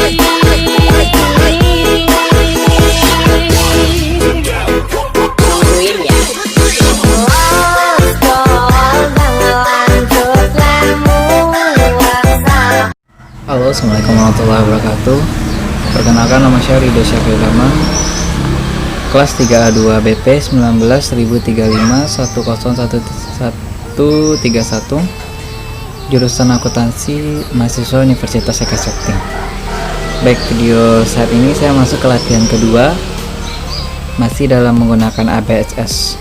Halo, assalamualaikum warahmatullahi wabarakatuh. Perkenalkan, nama saya Ridho Syafil Gama, kelas 3A2 BP 19.1035-1011131, jurusan akuntansi, mahasiswa Universitas Eka Sakti. Baik, video saat ini saya masuk ke latihan kedua, masih dalam menggunakan ABSS.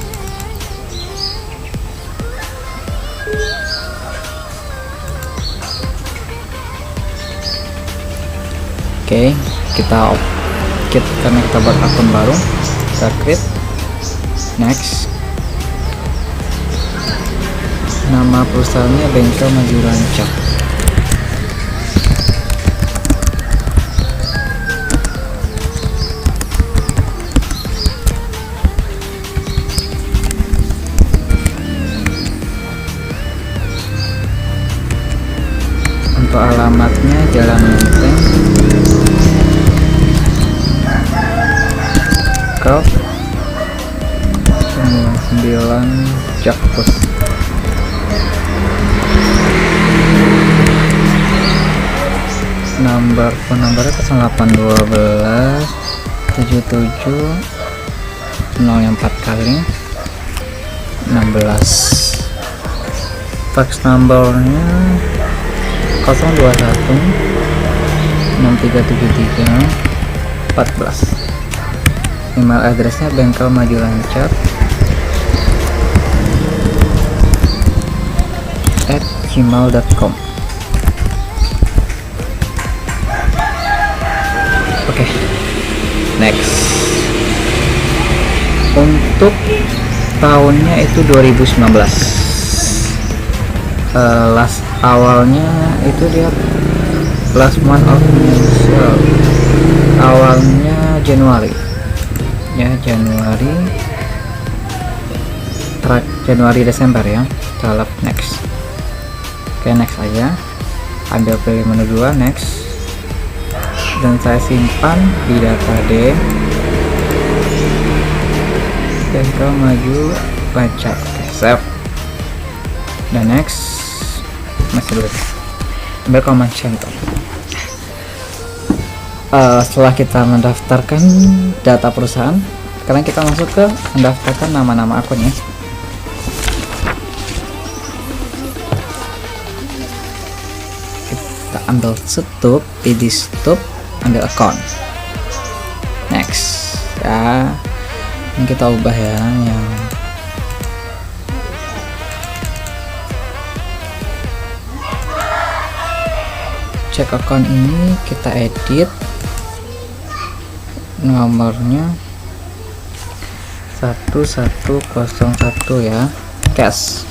Oke, kita karena kita buat akun baru, kita create, next. Nama perusahaannya Bengkel Maju Lancar. Untuk alamatnya Jalan Menteng, Krop 9 Jakpus. Phone numbernya 0812 77 04 kali 16. Fax numbernya 021 6373 14. Email addressnya Bengkel Maju Lancar @gmail.com. Oke, next. Untuk tahunnya itu 2019. Last awalnya itu dia last month of initial, awalnya Januari ya, Januari Desember ya. Kita next. Oke, next aja, ambil pilih menu 2, next, dan saya simpan di data D Bengkel Maju Lancar. Oke, save dan next. Masih dulu ambil command center. Setelah kita mendaftarkan data perusahaan, sekarang kita masuk ke mendaftarkan nama-nama akun ya. Kita ambil stop, pilih stop, ambil account, next ya. Ini kita ubah ya, yang cek account ini kita edit nomornya 1101 ya, cash.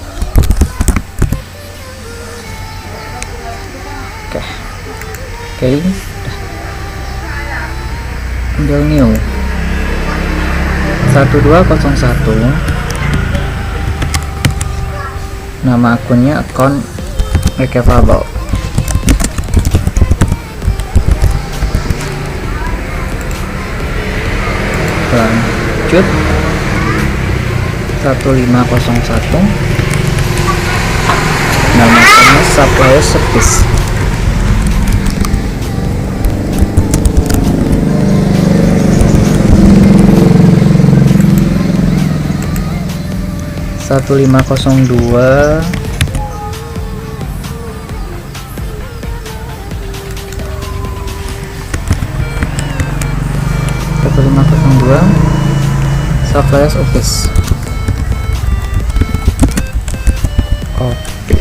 Oke, ambil new 1201, nama akunnya account receivable. Lanjut 1501, namanya supply service. Satu 1502 Suppliers Office. Oke.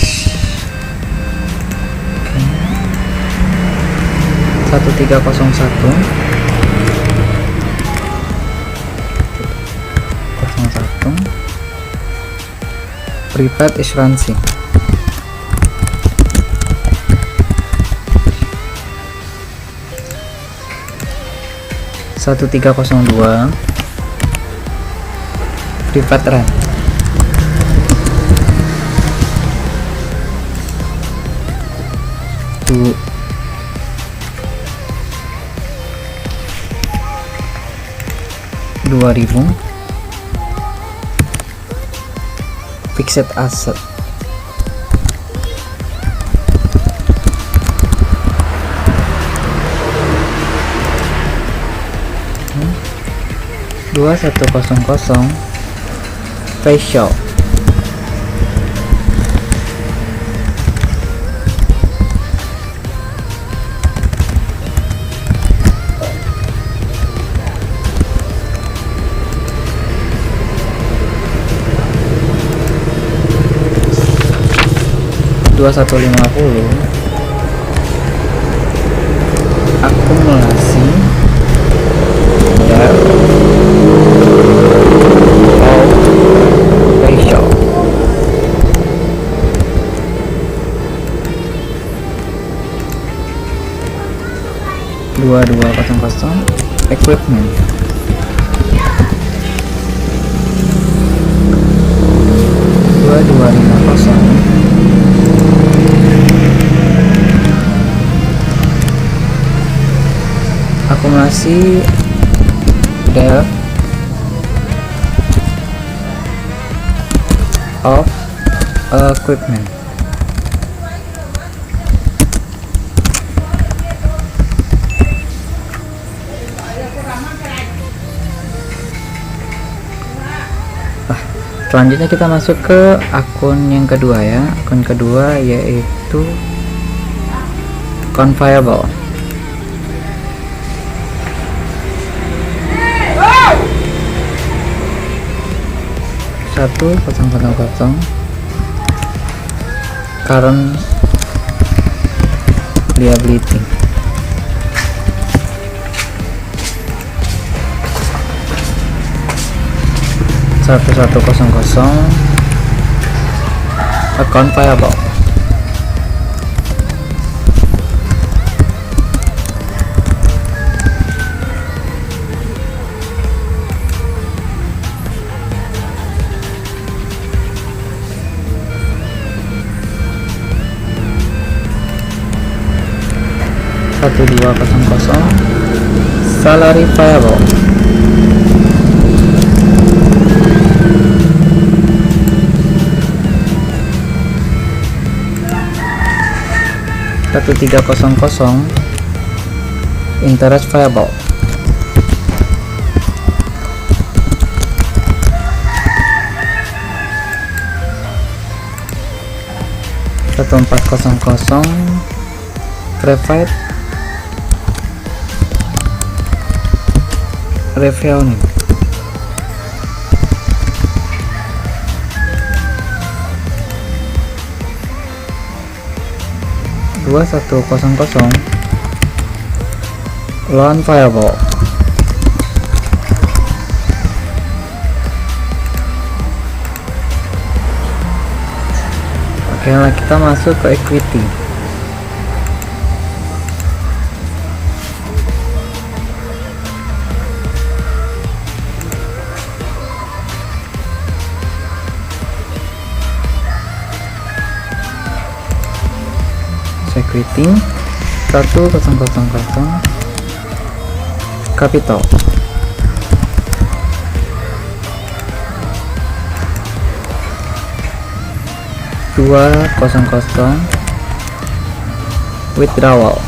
1301 Private Asuransi. 1302 Private Rent. 2000. Fixed asset 2100. Facial 2150. Akumulasi depth of facial 2200. Equipment 2250. Akumulasi depth of equipment selanjutnya kita masuk ke akun yang kedua ya. Akun kedua yaitu confiable 1000. Current liability 1100. Account payable 1200. Salary payable 1300. Interest payable 1400. Private revenue 2100. Loan payable 'Oke lah, kita masuk ke equity. Equity 1000. Capital 200. Withdrawal 1.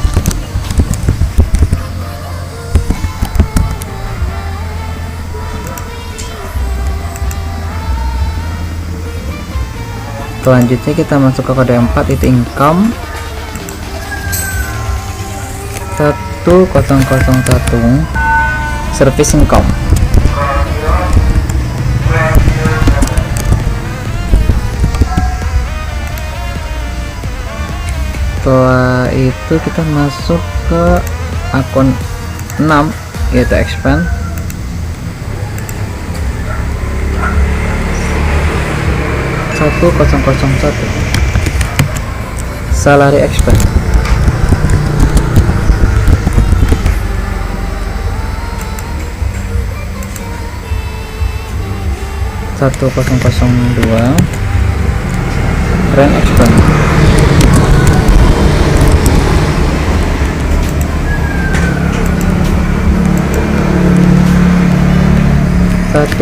Selanjutnya kita masuk ke kode 4, itu income 1001. Service income 1. Setelah itu kita masuk ke akun 6 yaitu expense 1001. Salary expense 1002. Rent expense 1003. 1003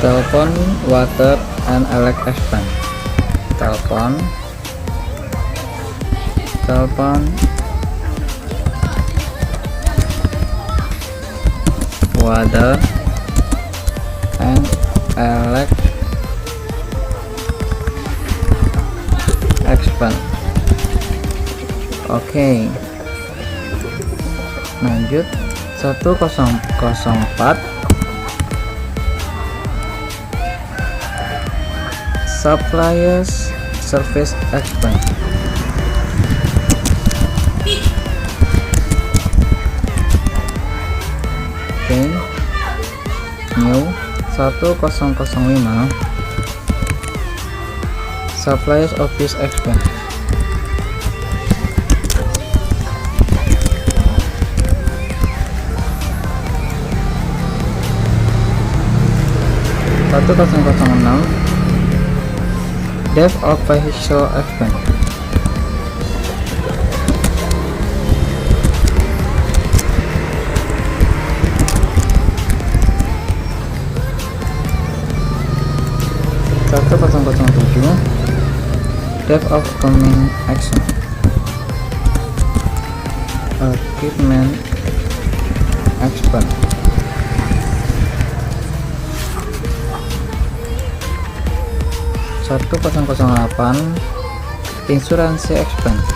telepon water and electric expense. Telepon water and electric expense. Oke, lanjut. 1004 suppliers service expense. Oke, new. 1005 suppliers office expense. Satu 1006 dev of vehicle expense. Satu 1007 dev of coming action equipment expense. 1008 insuransi expense.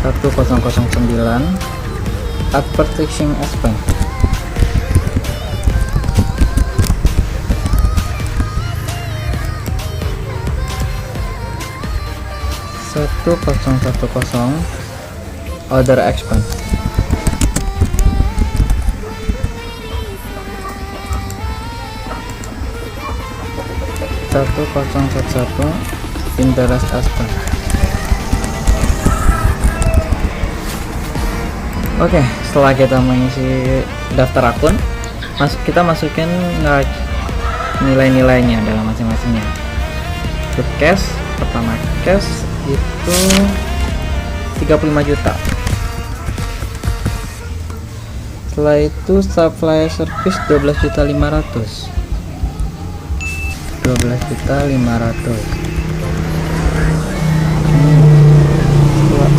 1009 advertising expense. 1010 other expense. 1011 interest expense. Oke, setelah kita mengisi daftar akun, kita masukin nilai-nilainya dalam masing-masingnya. Untuk cash, pertama cash itu 35 juta. Setelah itu supply service 12.500.000. 12.500.000.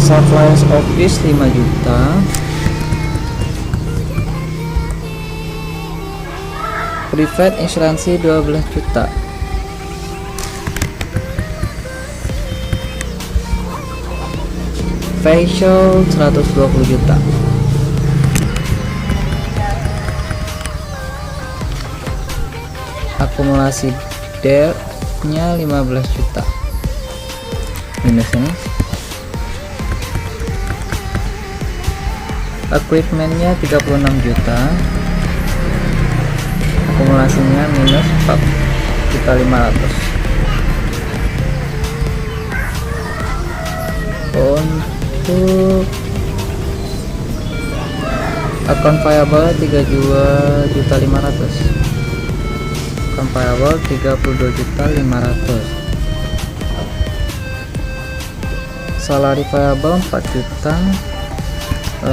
Supplies office 5 juta. Private insuransi 12 juta. Facial 120 juta. Akumulasi debt-nya 15 juta. Minus ini. Equipment-nya 36 juta. Akumulasinya minus 4.500.000. Untuk account payable 32.500.000. Account payable 32.500.000. Salary payable 4.825.000.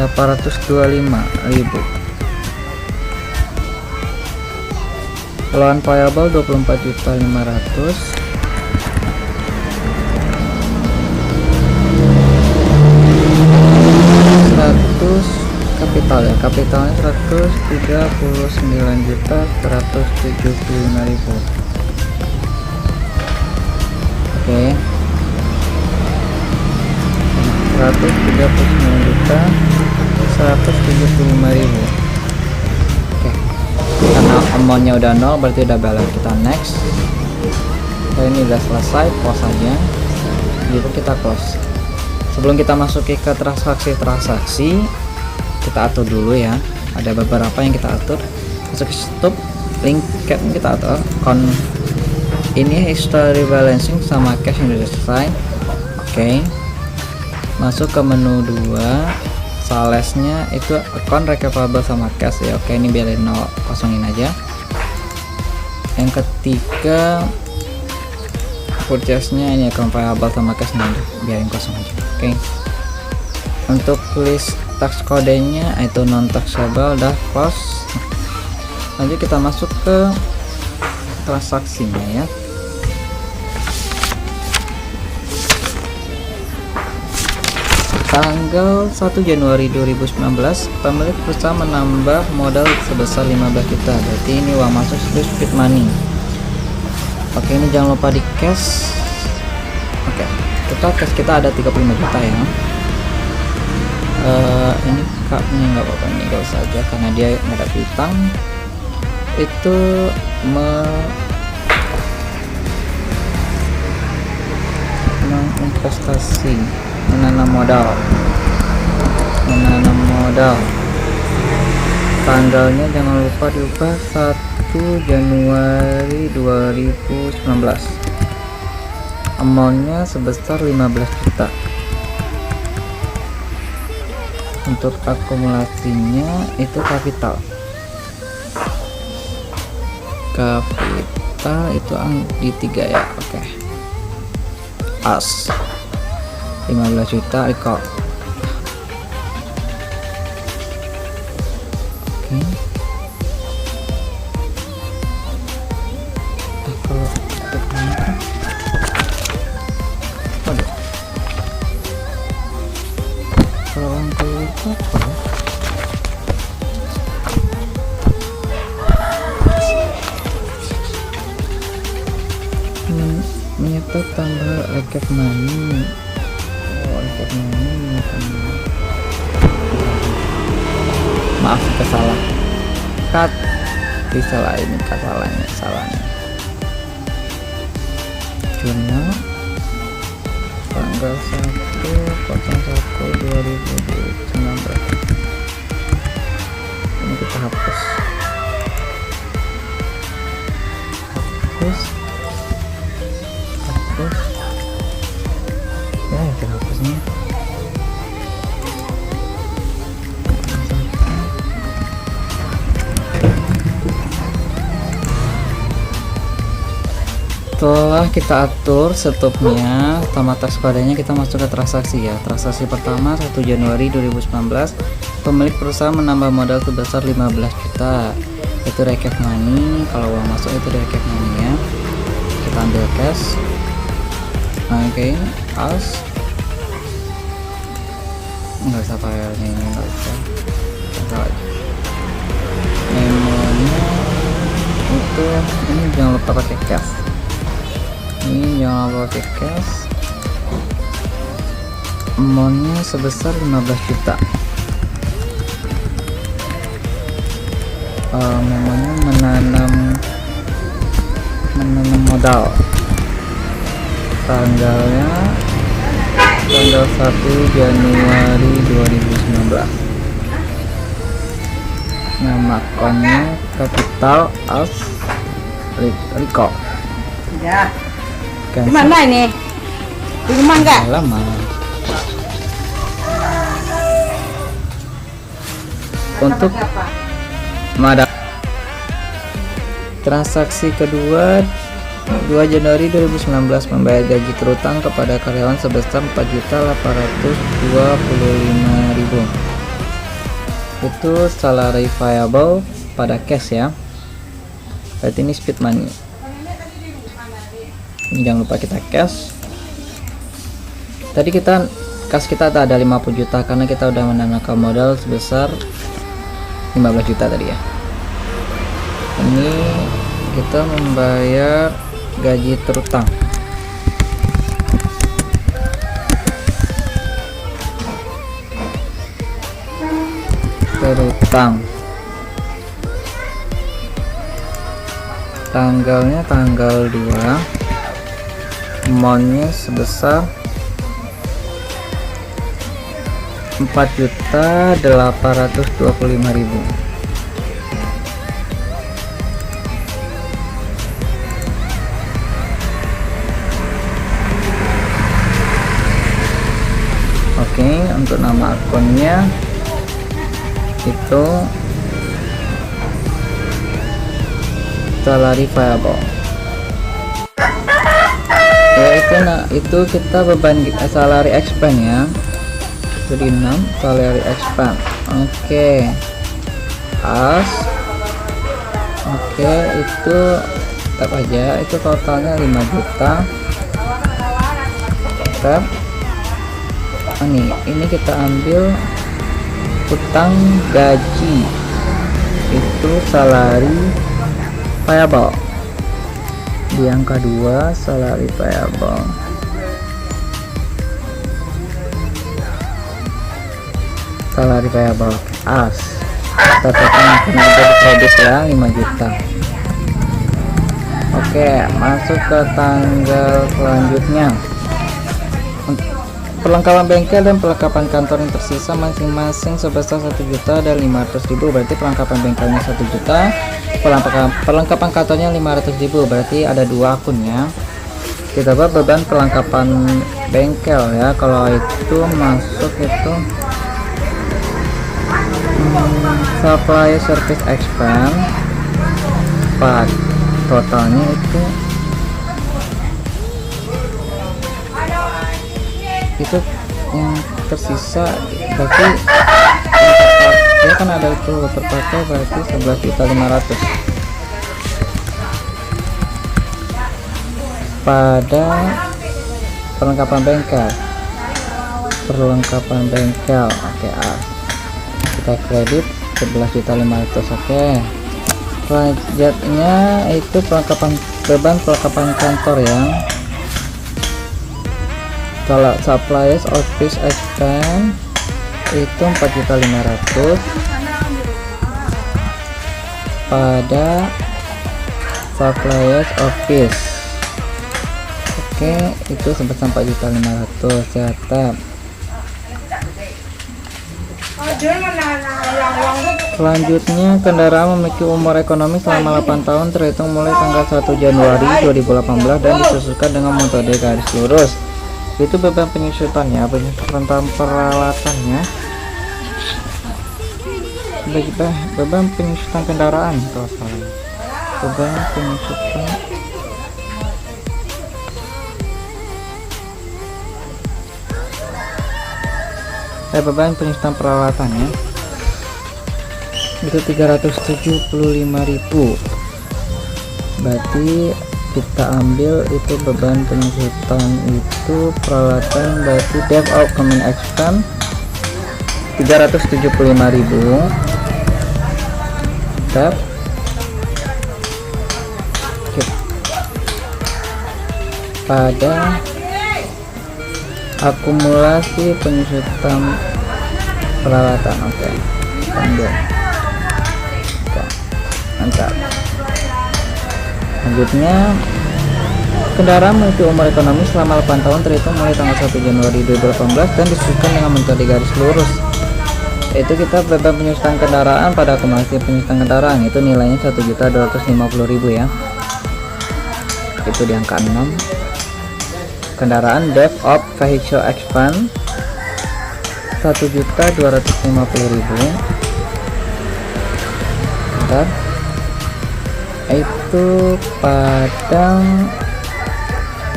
Loan payable 24.500.000. Kapital ya, kapitalnya 139.175.000. Oke, 139.175.000. Oke, karena amountnya udah nol berarti udah balance. Kita next. Ini udah selesai, close aja gitu, kita close. Sebelum kita masuki ke transaksi, kita atur dulu ya. Ada beberapa yang kita atur. Masuk ke stop, link cap kita atur. Ini history balancing sama cash yang sudah selesai. Oke. Masuk ke menu 2, salesnya itu account recoverable sama cash ya. Oke, ini biarin 0, kosongin aja. Yang ketiga purchase-nya ini account payable sama cash nya, biarin kosong aja. Oke. Untuk list tax kodenya itu non taxable udah close. Lanjut kita masuk ke transaksinya ya. Tanggal 1 Januari 2019 pemilik perusahaan menambah modal sebesar 15 juta. Berarti ini uang masuk speed money. Oke, ini jangan lupa di cash. Oke, cash kita ada 35 juta ya. Ini cupnya nggak apa-apa, ini gak usah aja karena dia nggak ada piutang. Itu menginvestasi, menanam modal. Tanggalnya jangan lupa diubah 1 Januari 2019. Amountnya sebesar 15 juta. Untuk akumulasinya itu kapital itu di 3 ya. Oke. As 15 juta record. Oke. Kalau untuk ini waduh, kalau angka itu apa ya? Menyetop tambah recap money. Recap money maaf kesalah cut disalahin salahnya jurnal tanggal 1/01/2019. Ini kita hapus ya, kita hapusnya. Setelah kita atur stopnya sama tax kodenya, kita masuk ke transaksi ya. Transaksi pertama 1 Januari 2019 pemilik perusahaan menambah modal sebesar 15 juta. Itu recap money. Kalau uang masuk itu recap money ya. Kita ambil cash. Oke, as nggak usah filenya, ini nggak usah aja. Memonya itu ini jangan lupa pakai cash. Amountnya sebesar 15 juta. Memonya menanam modal. Tanggal 1 Januari 2019. Nama akunnya kapital as Riko. Ya. Gimana ini? Di rumah enggak? Lama. Untuk modal transaksi kedua 2 Januari 2019 membayar gaji terutang kepada karyawan sebesar 4.825.000. Itu salary payable pada cash ya. Berarti ini speed money. Ini jangan lupa kita cash. Tadi cash kita ada 50 juta karena kita udah menanamkan modal sebesar 15 juta tadi ya. Ini kita membayar gaji terutang. Tanggalnya tanggal 2. Amountnya sebesar 4.825.000. Oke, untuk nama akunnya itu salary payable. ya itu. Nah itu kita beban salary expense ya, jadi 6 salary expense. Oke, as oke, itu tap aja, itu totalnya 5 juta. Tap ini kita ambil utang gaji, itu salary payable di angka 2, salary payable. Salary payable as tetapkan tenaga di kredit ya 5 juta. Oke, masuk ke tanggal selanjutnya. Perlengkapan bengkel dan perlengkapan kantor yang tersisa masing-masing sebesar 1.500.000, berarti perlengkapan bengkelnya 1 juta, perlengkapan kantornya 500.000, berarti ada 2 akun ya. Kita buat beban perlengkapan bengkel ya, kalau itu masuk itu supply service expense, totalnya itu yang tersisa, berarti dia kan ada itu terpakai, berarti 11.500.000 pada perlengkapan bengkel. Oke, kita kredit 11.500.000. Oke, selanjutnya itu beban perlengkapan kantor ya. Kalau supplies office expense itu 4.500.000 pada supplies office. Oke, itu sebesar 4.500.000. Catat. Selanjutnya, kendaraan memiliki umur ekonomi selama 8 tahun terhitung mulai tanggal 1 Januari 2018 dan disesuaikan dengan metode garis lurus. Itu beban penyusutannya, penyusutan peralatannya, beban penyusutan kendaraan, kalau salah, beban penyusutan beban penyusutan peralatannya itu 375.000, berarti kita ambil itu beban penyusutan itu peralatan, berarti development expense 375.000 tab pada akumulasi penyusutan peralatan. Oke, ambil. Oke, mantap. Selanjutnya, kendaraan memiliki umur ekonomi selama 8 tahun terhitung mulai tanggal 1 Januari 2018 dan disesuaikan dengan metode garis lurus. Itu kita beban penyusutan kendaraan pada akumulasi penyusutan kendaraan, itu nilainya 1.250.000 ya. Itu di angka 6. Kendaraan dev of vehicle expense 1.250.000. Bentar. Itu pada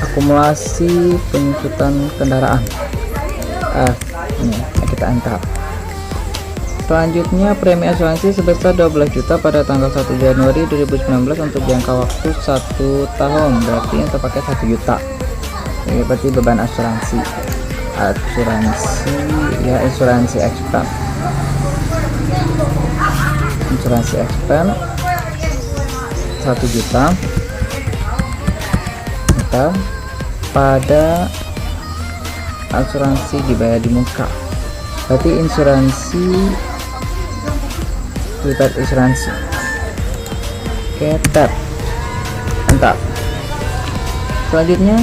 akumulasi penyusutan kendaraan. Ini kita enter. Selanjutnya, premi asuransi sebesar 12 juta pada tanggal 1 Januari 2019 untuk jangka waktu 1 tahun, berarti yang terpakai 1 juta. Ini berarti beban asuransi ya, asuransi expense 1 juta kita pada asuransi dibayar di muka, berarti asuransi lipat asuransi. Oke, tab mantap. Selanjutnya,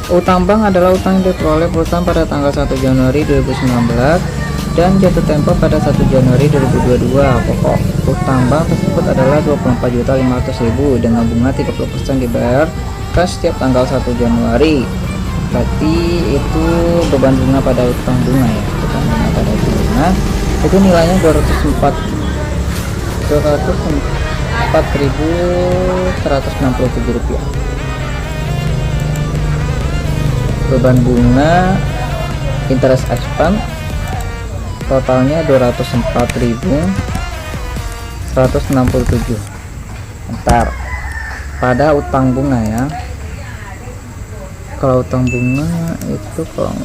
utang bank adalah utang yang diperoleh perusahaan pada tanggal 1 Januari 2019 dan jatuh tempo pada 1 Januari 2022. Pokok utang bank tersebut adalah 24.500.000 dengan bunga 30% dibayar cash setiap tanggal 1 Januari. Berarti itu beban bunga pada utang bunga ya, utang bunga pada utang bunga itu nilainya 4.167 rupiah. beban bunga interest expense totalnya 204.167. Ntar pada utang bunga ya, kalau utang bunga itu kalau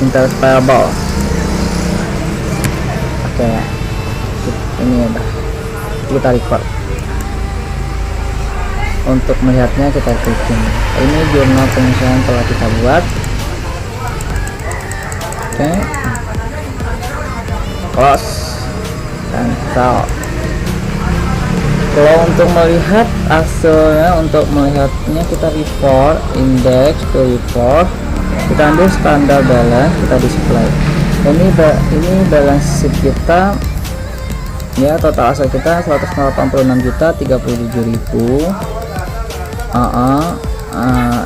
interest payable. Oke, ini udah kita record. Untuk melihatnya kita klik ini jurnal pengusahaan telah kita buat. Oke, close, cancel. Kalau untuk melihat hasilnya, untuk melihatnya kita report index to report, kita ambil standar balance, kita display. Ini balance sheet kita ya, total aset kita 186.037.000.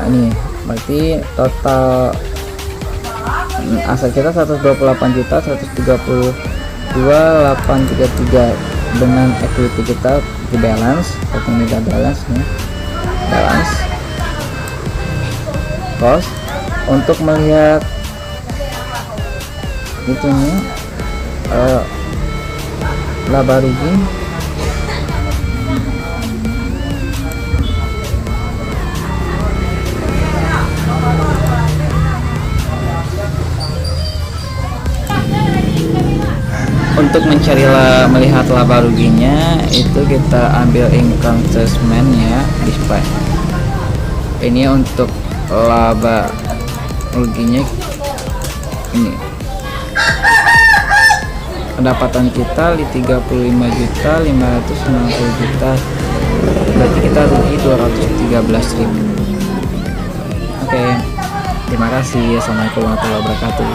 Ini berarti total aset kita 128.132.833 dengan equity kita di balance. Ini udah balance nih, balance cost. Untuk melihat itu nih laba rugi, untuk melihat laba ruginya itu kita ambil income statement ya, display. Ini untuk laba ruginya, ini pendapatan kita di 35.590.000, berarti kita rugi 213.000. Oke, terima kasih. Assalamualaikum warahmatullahi wabarakatuh.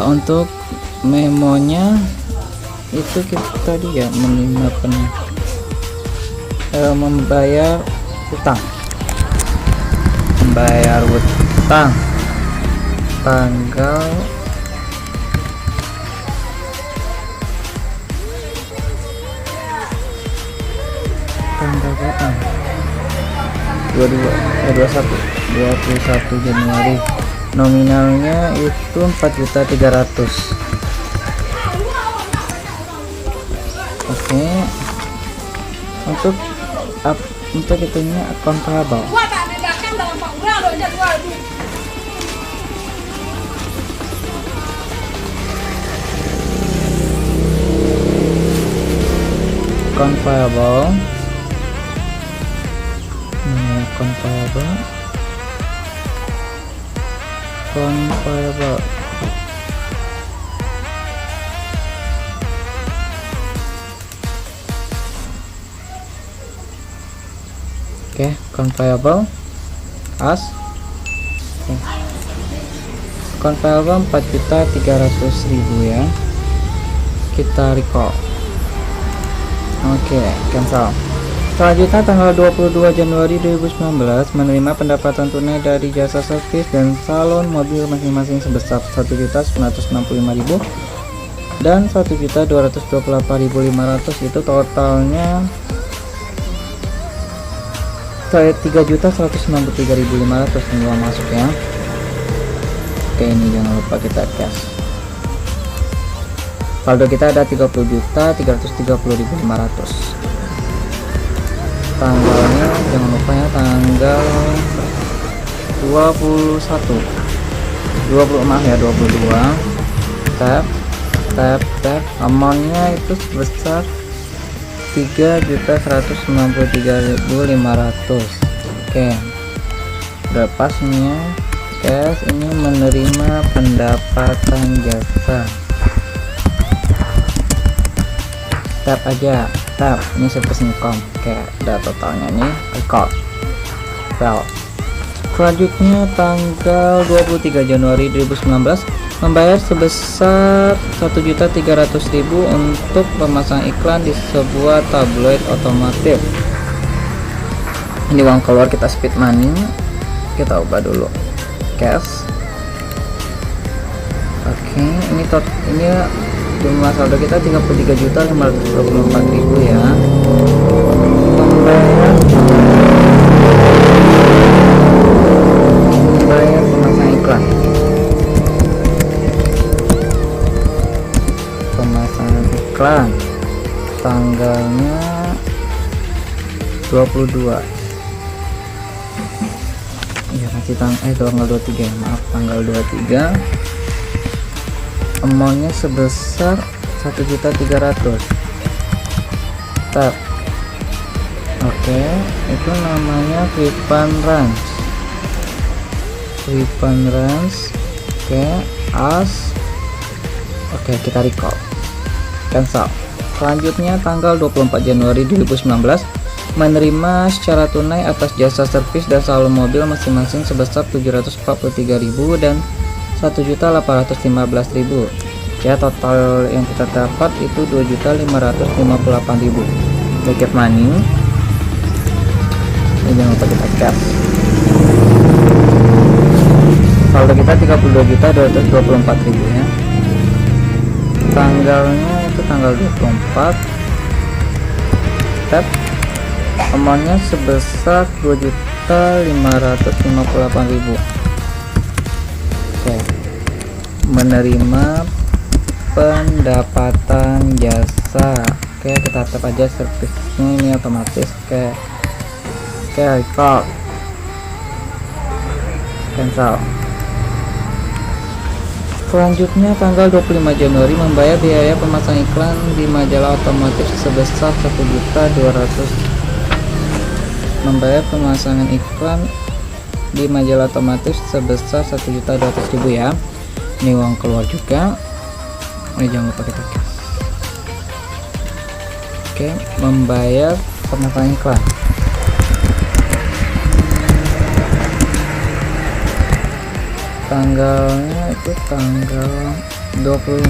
Untuk memonya itu kita tadi ya, membayar utang tanggal berapa? 21 Januari. Nominalnya itu 4.300.000. Oke. Untuk itunya account payable. Account payable. Account payable. Oke, account payable as account payable 4.300.000 ya. Kita recall. Oke, cancel. Selanjutnya tanggal 22 Januari 2019 menerima pendapatan tunai dari jasa servis dan salon mobil masing-masing sebesar 1.965.000 dan 1.228.500. Itu totalnya 3.163.500 semua masuk ya. Oke, ini jangan lupa kita cash. Saldo kita ada 30.330.500. Tanggalnya jangan lupa ya, tanggal 22 tap amountnya itu sebesar 3.193.500. Oke, berpasnya cash ini menerima pendapatan jasa. Tap aja, tap ini service income. Oke, udah totalnya nih, record file. Selanjutnya tanggal 23 Januari 2019 membayar sebesar 1.300.000 untuk memasang iklan di sebuah tabloid otomotif. Ini uang keluar, kita speed money, kita ubah dulu cash. Oke, ini Jumlah saldo kita 33.524.000 ya. Membayar pemasang iklan. Pemasangan iklan tanggalnya 22 ya, kasih tanggal 23 ya, maaf, tanggal 23. Amountnya sebesar 1.300.000. Tap. Oke, itu namanya Freefund Ranch. Oke, as. Oke, kita recall, cancel. Selanjutnya tanggal 24 Januari 2019 menerima secara tunai atas jasa servis dan saldo mobil masing-masing sebesar 743.000 dan 1.815.000. Ya, total yang kita dapat itu 2.558.000. Backup money. Ini jangan lupa kita cash. Saldo kita 32.224.000 ya. Tanggalnya itu tanggal 24. Tap. Amountnya sebesar 2.558.000. Oke. Menerima pendapatan jasa. Oke, kita tap aja servisnya, ini otomatis. Oke, recall, cancel. Selanjutnya tanggal 25 Januari membayar biaya pemasang iklan di majalah otomotif sebesar 1.200.000. Membayar pemasangan iklan di majalah otomotif sebesar 1.200.000 ya. Ini uang keluar juga. Ini jangan lupa kita cash. Oke, membayar pemasangan iklan. Tanggalnya itu tanggal 25.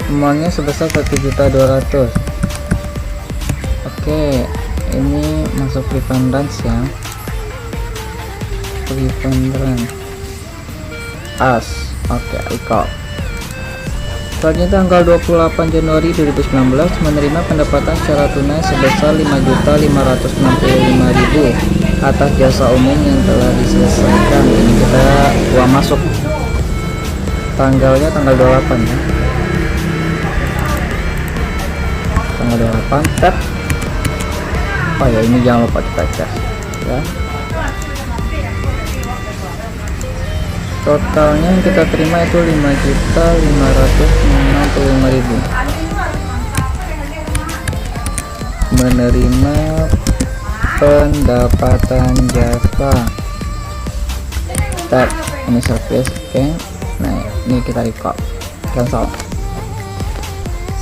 Amountnya sebesar 1.200.000. Oke, ini masuk Freefund Ranch ya. Freefund Ranch as. Oke, recall. Selanjutnya tanggal 28 Januari 2019 menerima pendapatan secara tunai sebesar 5.565.000 atas jasa umum yang telah diselesaikan. Ini kita uang masuk. Tanggalnya tanggal 28 ya. Tanggal 28 tap. Oh ya, ini jangan lupa kita cek ya. Totalnya yang kita terima itu 5.565.000. Menerima pendapatan jasa. Tap, ini service. Oke. Nah, ini kita record, cancel.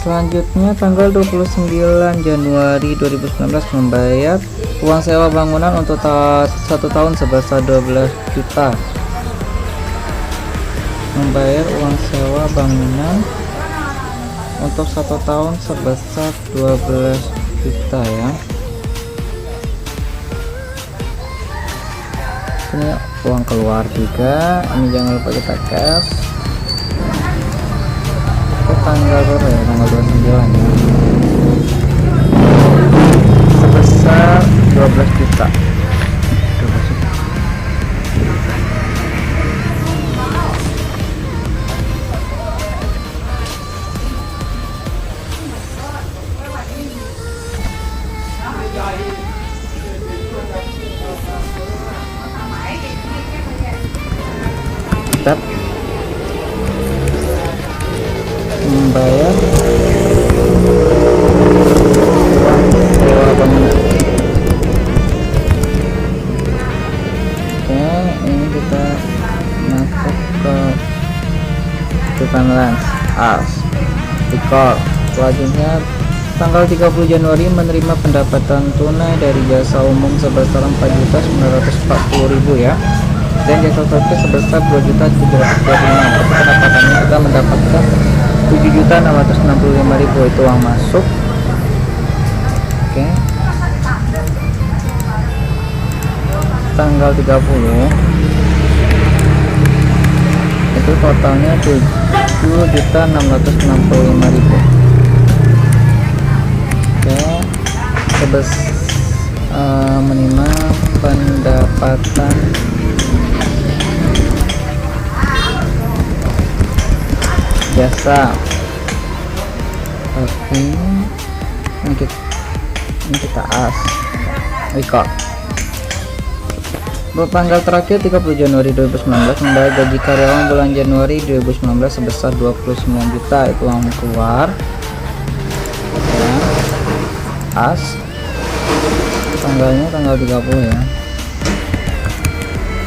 Selanjutnya tanggal 29 Januari 2019 membayar uang sewa bangunan untuk 1 tahun sebesar 12 juta. Membayar uang sewa bangunan untuk 1 tahun sebesar 12 juta ya. Ini uang keluar juga. Ini jangan lupa kita cash. Ke tanggal berapa ya? Tanggal 29 ya. Sebesar 12 juta. Tap. Membayar sewa bangunan. Oke, ini kita masuk ke Freefund Ranch as recall. Selanjutnya tanggal 30 Januari menerima pendapatan tunai dari jasa umum sebesar 4.940.000 ya, dan jasa servis sebesar 2.725.000. Pendapatannya kita mendapatkan 7.665.000. Itu uang masuk. Oke. Tanggal 30 ini itu totalnya 7.665.000. Oke, menerima pendapatan jasa. Oke, ini kita record. Tanggal terakhir 30 Januari 2019 membayar gaji karyawan bulan Januari 2019 sebesar 29 juta, itu uang keluar ya. Tanggalnya tanggal 30 ya,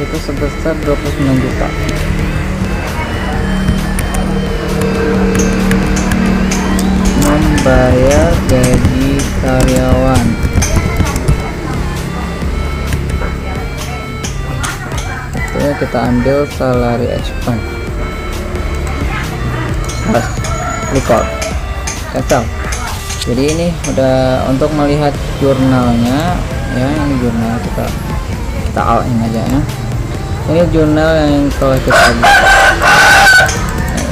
itu sebesar 29 juta. Membayar gaji karyawan, itu kita ambil salary expense, record, cancel. Jadi ini udah untuk melihat jurnalnya ya, ini jurnal kita alin aja ya. Ini jurnal yang telah kita buat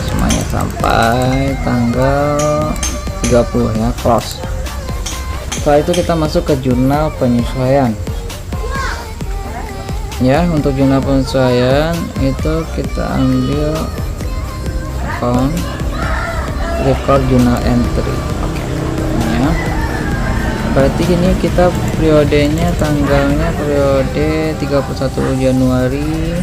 semuanya sampai tanggal 30 ya, close. Setelah itu kita masuk ke jurnal penyesuaian ya. Untuk jurnal penyesuaian itu kita ambil account, record journal entry. Ya, berarti ini kita periodenya, tanggalnya periode 31 Januari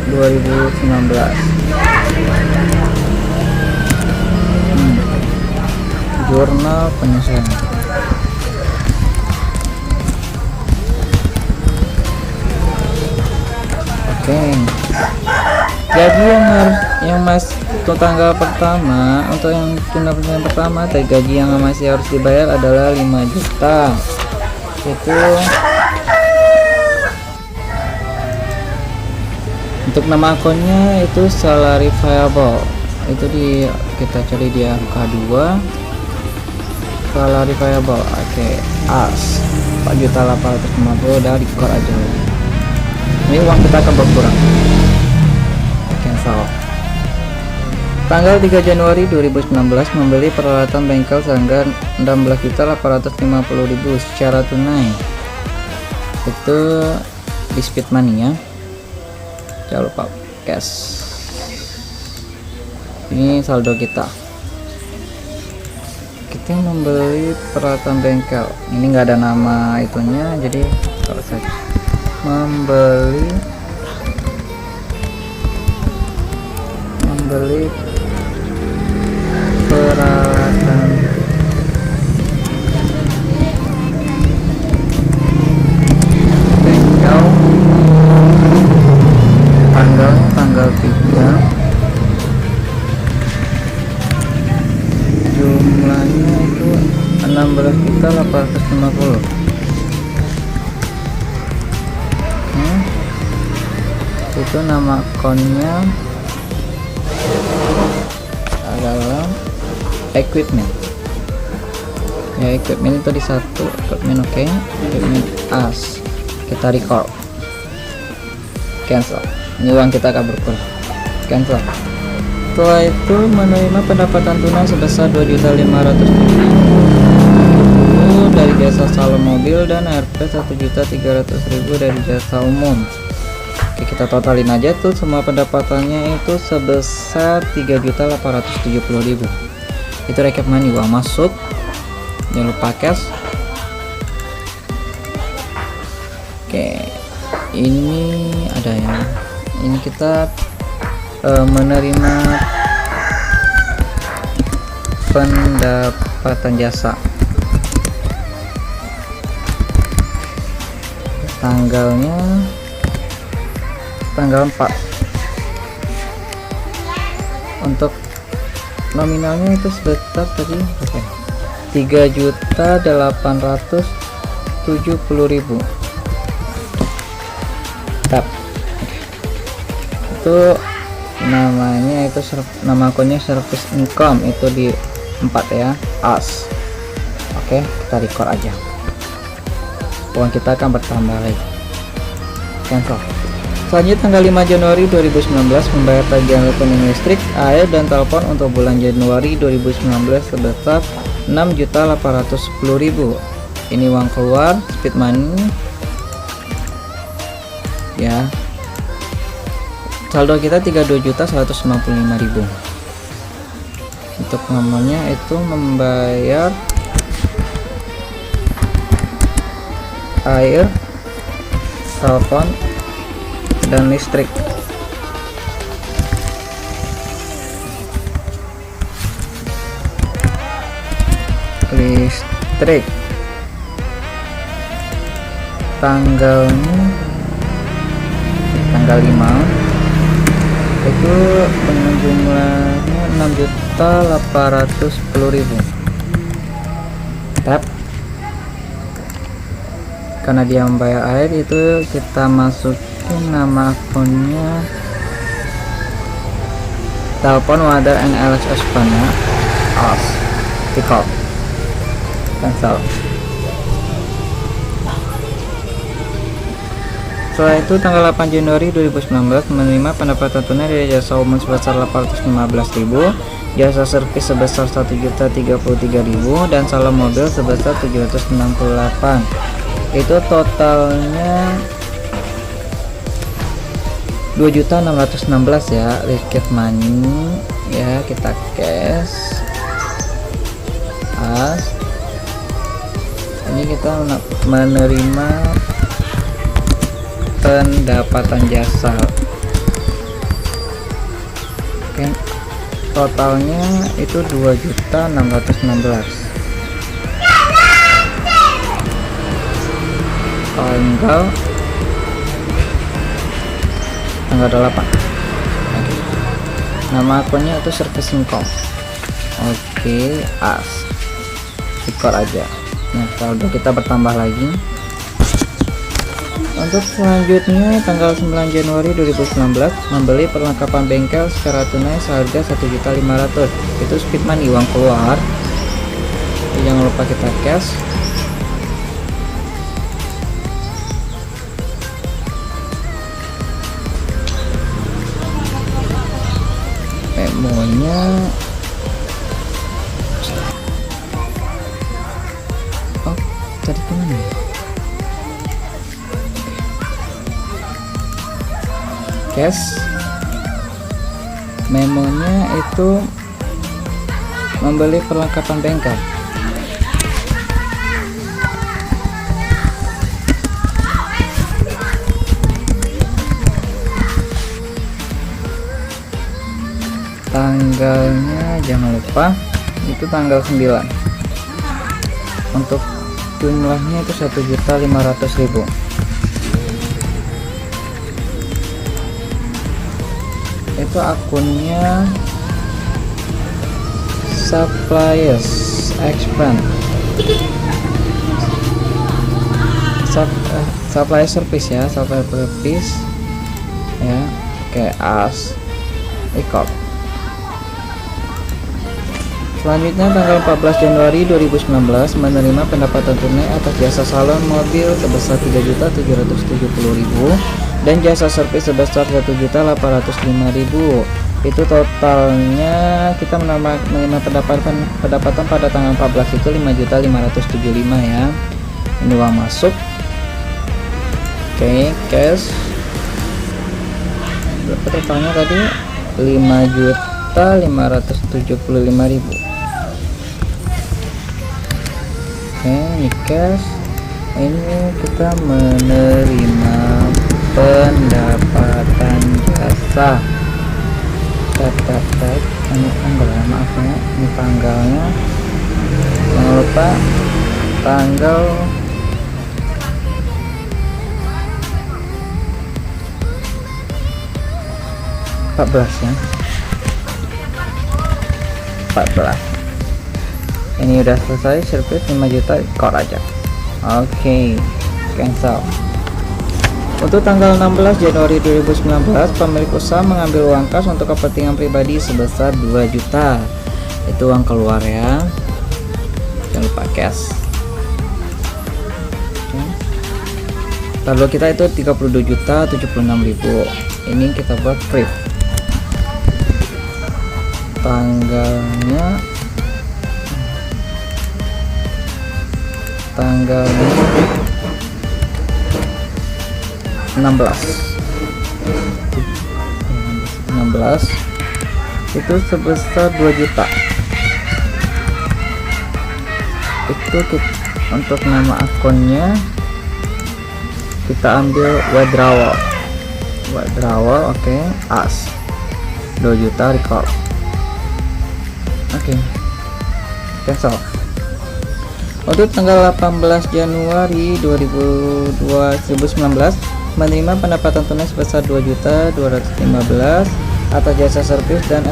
2019. Jurnal penyesuaian. Oke, gaji yang untuk tanggal pertama, untuk yang jurnal penyesuaian pertama, gaji yang masih harus dibayar adalah 5 juta. Itu untuk nama akunnya itu salary payable, itu kita cari di angka 2, salary payable. Oke, 4.850.000, udah record aja. Ini uang kita akan berkurang. Cancel. Tanggal 3 Januari 2019 membeli peralatan bengkel seharga 16.850.000 secara tunai. Itu di speed money ya. Jangan lupa cash. Ini saldo kita. Kita membeli peralatan bengkel. Ini enggak ada nama itunya, jadi kalau saya membeli peralatan bengkel, tanggal 3, jumlahnya itu 16.850. Itu nama akunnya adalah equipment ya. Equipment itu di satu equipment. Oke, equipment as kita record, cancel. Ini uang kita akan berkurang, cancel. Setelah itu menerima pendapatan tunai sebesar 2.500.000 dari jasa salon mobil dan ARP 1.300.000 dari jasa umum. Oke, kita totalin aja tuh semua pendapatannya itu sebesar 3.870.000. Itu recap money, uang masuk. Jangan lupa cash. Oke, ini ada ya. Ini kita menerima pendapatan jasa. Tanggalnya tanggal 4. Untuk nominalnya itu sebesar tadi 3.870.000. Tap. Itu namanya itu nama akunnya service income, itu di 4 ya, as. Oke, kita record aja. Uang kita akan bertambah lagi. cancel. Selanjutnya tanggal 5 Januari 2019 membayar tagihan rekening listrik, air, dan telepon untuk bulan Januari 2019 sebesar 6.810.000. Ini uang keluar speed money ya. Saldo kita 32.195.000. Untuk nomornya itu membayar air, telepon, dan listrik. Tanggalnya tanggal 5 itu dengan jumlahnya 6.810.000. Tap. Karena dia membayar air, itu kita masukin nama akunnya telepon water and LSS Pana as tikop cancel. Setelah itu tanggal 8 Januari 2019 menerima pendapatan tunai dari jasa umum sebesar 815.000, jasa servis sebesar 1.033.000, dan saldo mobil sebesar 768. Itu totalnya 2.616 ya, liquid money ya. Kita cash as. Ini kita menerima pendapatan jasa. Oke, totalnya itu 2.616. tanggal 8. Nama akunnya itu servicing com. Oke, as record aja. Nah, saldo kita bertambah lagi. Untuk selanjutnya tanggal 9 Januari 2019 membeli perlengkapan bengkel secara tunai seharga 1.500.000. Itu speed money, uang keluar. Jangan lupa kita cash. Memonya tadi kemana ya? Cash. Memonya itu membeli perlengkapan bengkel. Tanggalnya jangan lupa itu tanggal 9. Untuk jumlahnya itu 1.500.000. Itu akunnya suppliers expand supply service ya, supply service ya, kayak as record. Selanjutnya tanggal 14 Januari 2019 menerima pendapatan tunai atas jasa salon mobil sebesar 3.770.000 dan jasa servis sebesar 1.805.000. Itu totalnya kita menerima pendapatan pada tanggal 14 itu 5.575 ya. Ini uang masuk. Oke, cash. Berapa totalnya tadi? 5.575.000. Oke, ini cash. Ini kita menerima pendapatan jasa. Ini tanggal, maaf ya, ini tanggalnya jangan lupa tanggal ya, 14. Ini udah selesai, service 5 juta, record aja. Oke, cancel. Untuk tanggal 16 Januari 2019 pemilik usaha mengambil uang kas untuk kepentingan pribadi sebesar 2 juta. Itu uang keluar ya, jangan lupa cash. Lalu kita itu 32.076.000. Ini kita buat print. Tanggalnya 16 itu sebesar 2 juta. Itu untuk nama akunnya kita ambil withdrawal, oke. As 2 juta record, oke. Cancel. Untuk tanggal 18 Januari 2019 menerima pendapatan tunai sebesar 2.215 atas jasa servis dan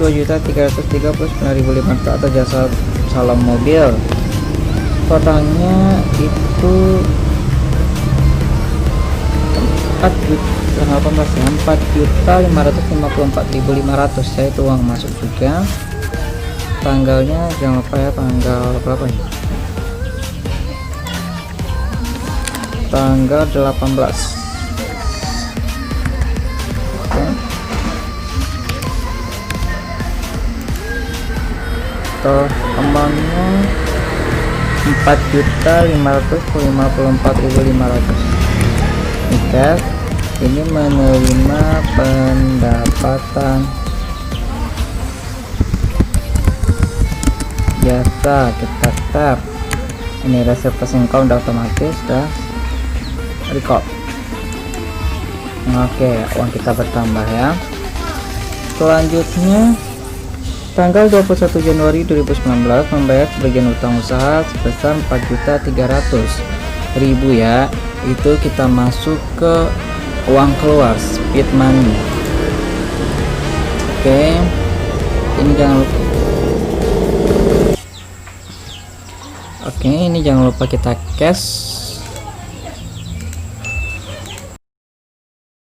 2.339.500 atas jasa salon mobil. Totalnya itu 4.554.500. Saya itu uang masuk juga. Tanggalnya jangan lupa ya, tanggal berapa ya? Tanggal 18. Oke. Amannya 4.554.500. Nikel ini menerima pendapatan jasa. Kita tap ini reservasi income udah otomatis, udah record. Oke, uang kita bertambah ya. Selanjutnya tanggal 21 Januari 2019 membayar sebagian utang usaha sebesar 4.300.000 ya. Itu kita masuk ke uang keluar, speed money. Oke, ini jangan lupa. Oke, ini jangan lupa kita cash